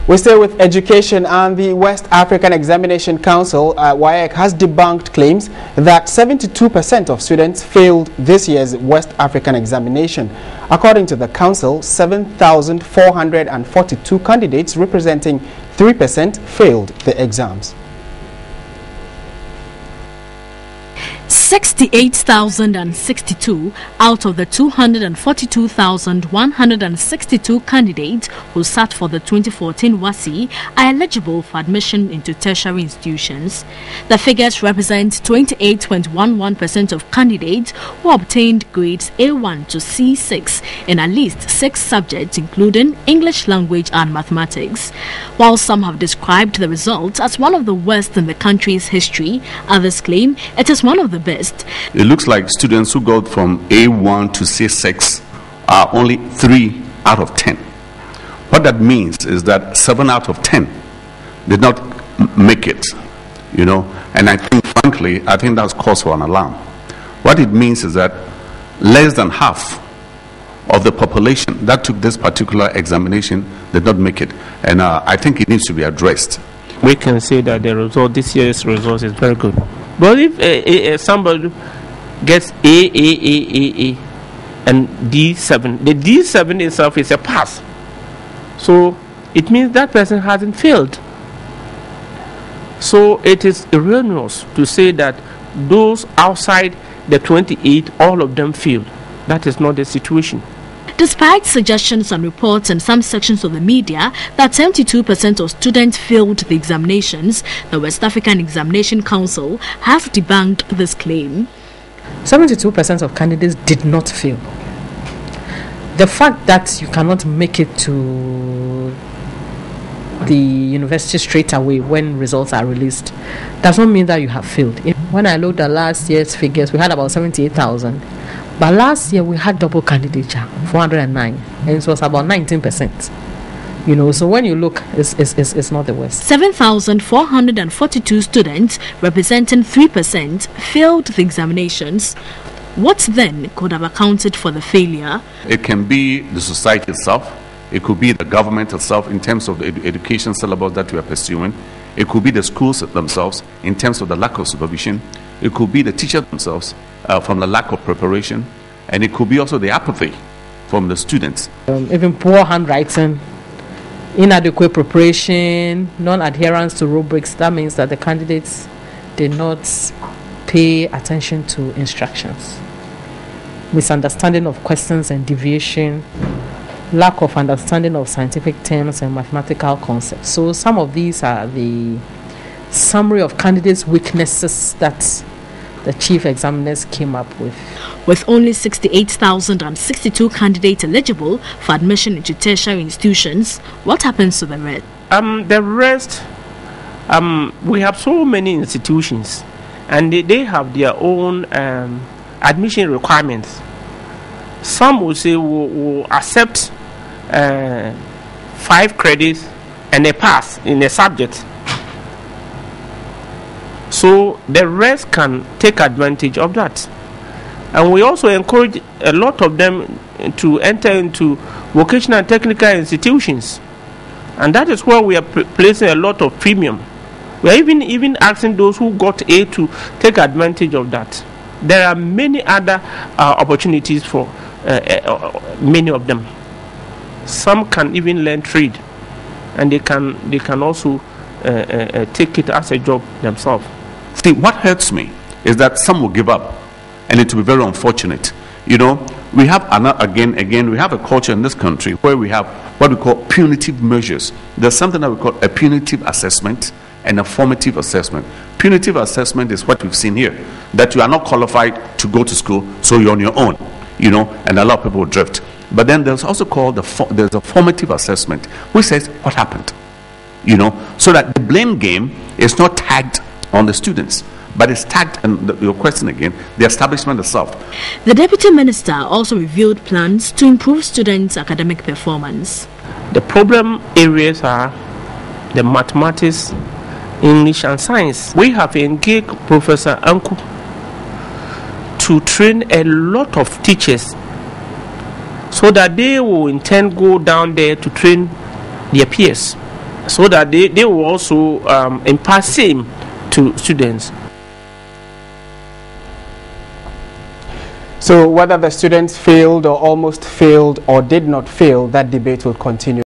We stay with education, and the West African Examination Council, WAEC, has debunked claims that 72% of students failed this year's West African examination. According to the council, 7,442 candidates representing 3% failed the exams. 68,062 out of the 242,162 candidates who sat for the 2014 WASSCE are eligible for admission into tertiary institutions. The figures represent 28.11% of candidates who obtained grades A1 to C6 in at least 6 subjects, including English language and mathematics. While some have described the results as one of the worst in the country's history, others claim it is one of the best. It looks like students who got from A1 to C6 are only 3 out of 10. What that means is that 7 out of 10 did not make it, and I think, frankly, that's cause for an alarm. What it means is that less than half of the population that took this particular examination did not make it, and I think it needs to be addressed. We can say that the result, this year's result, is very good. But if somebody gets A, and D7, the D7 itself is a pass. So it means that person hasn't failed. So it is erroneous to say that those outside the 28, all of them failed. That is not the situation. Despite suggestions and reports in some sections of the media that 72% of students failed the examinations, the West African Examination Council has debunked this claim. 72% of candidates did not fail. The fact that you cannot make it to the university straight away when results are released does not mean that you have failed. When I looked at last year's figures, we had about 78,000. But last year we had double candidature, 409, and it was about 19%. So when you look, it's not the worst. 7,442 students, representing 3%, failed the examinations. What then could have accounted for the failure? It can be the society itself. It could be the government itself in terms of the education syllabus that we are pursuing. It could be the schools themselves in terms of the lack of supervision. It could be the teachers themselves from the lack of preparation. And it could be also the apathy from the students. Even poor handwriting, inadequate preparation, non-adherence to rubrics. That means that the candidates did not pay attention to instructions. Misunderstanding of questions and deviation, lack of understanding of scientific terms and mathematical concepts. So some of these are the summary of candidates' weaknesses that the chief examiners came up with. With only 68,062 candidates eligible for admission into tertiary institutions, what happens to the rest? The rest, we have so many institutions, and they have their own admission requirements. Some will say will accept 5 credits and a pass in a subject. So the rest can take advantage of that. And we also encourage a lot of them to enter into vocational and technical institutions. And that is where we are placing a lot of premium. We are even asking those who got A to take advantage of that. There are many other opportunities for many of them. Some can even learn trade, and they can also take it as a job themselves. See, what hurts me is that some will give up, and it will be very unfortunate. We have we have a culture in this country where we have what we call punitive measures. There's something that we call a punitive assessment and a formative assessment. Punitive assessment is what we've seen here, that you are not qualified to go to school, so you're on your own, and a lot of people drift. But then there's also called there's a formative assessment, which says what happened, so that the blame game is not tagged on the students, but it's tagged, and your question again, the establishment itself. The Deputy Minister also revealed plans to improve students' academic performance. The problem areas are the mathematics, English and science. We have engaged Professor Anku to train a lot of teachers so that they will in turn go down there to train their peers. so that they will also impart same to students. So whether the students failed or almost failed or did not fail, that debate will continue.